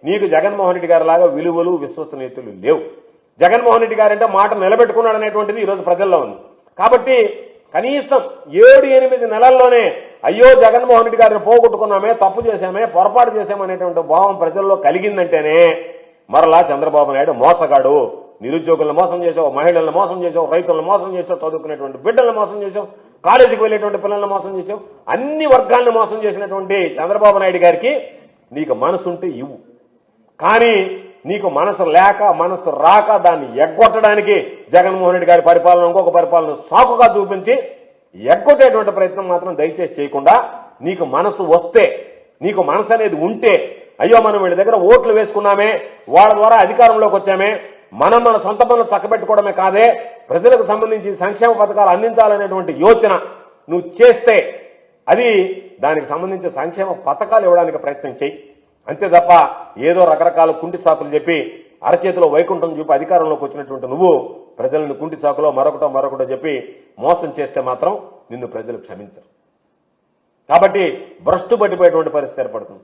నీకు జగన్మోహన్ రెడ్డి గారి లాగా విలువలు విశ్వసనీయతలు లేవు. జగన్మోహన్ రెడ్డి గారంటే మాట నిలబెట్టుకున్నాడు అనేటువంటిది ఈరోజు ప్రజల్లో ఉంది. కాబట్టి కనీసం 7-8 నెలల్లోనే అయ్యో జగన్మోహన్ రెడ్డి గారిని పోగొట్టుకున్నామే, తప్పు చేశామే, పొరపాటు చేశామనేటువంటి భావం ప్రజల్లో కలిగిందంటేనే మరలా చంద్రబాబు నాయుడు మోసగాడు, నిరుద్యోగులను మోసం చేసావు, మహిళలను మోసం చేసావు, రైతులను మోసం చేసావు, చదువుకునేటువంటి బిడ్డలను మోసం చేసావు, కాలేజీకి వెళ్ళేటువంటి పిల్లలను మోసం చేసావు, అన్ని వర్గాలను మోసం చేసినటువంటి చంద్రబాబు నాయుడు గారికి నీకు మనసుంటే ఇవ్వు. కానీ నీకు మనసు లేక మనసు రాక దాన్ని ఎగ్గొట్టడానికి జగన్మోహన్ రెడ్డి గారి పరిపాలన ఇంకొక పరిపాలన సాకుగా చూపించి ఎగ్గొట్టేటువంటి ప్రయత్నం మాత్రం దయచేసి చేయకుండా, నీకు మనసు వస్తే, నీకు మనసు అనేది ఉంటే, అయ్యో మనం వీళ్ళ దగ్గర ఓట్లు వేసుకున్నామే, వాళ్ళ ద్వారా అధికారంలోకి వచ్చామే, మనం మన సొంత పనులు చక్కబెట్టుకోవడమే కాదే ప్రజలకు సంబంధించి సంక్షేమ పథకాలు అందించాలనేటువంటి యోచన నువ్వు చేస్తే అది దానికి సంబంధించి సంక్షేమ పథకాలు ఇవ్వడానికి ప్రయత్నం చేయి. అంతే తప్ప ఏదో రకరకాల కుంటి సాకులు చెప్పి అరచేతిలో వైకుంఠం చూపి అధికారంలోకి వచ్చినటువంటి నువ్వు ప్రజలను కుంటి సాకులో మరొకటో చెప్పి మోసం చేస్తే మాత్రం నిన్ను ప్రజలు క్షమించరు. కాబట్టి భ్రష్టు పట్టిపోయేటువంటి పరిస్థితి ఏర్పడుతుంది.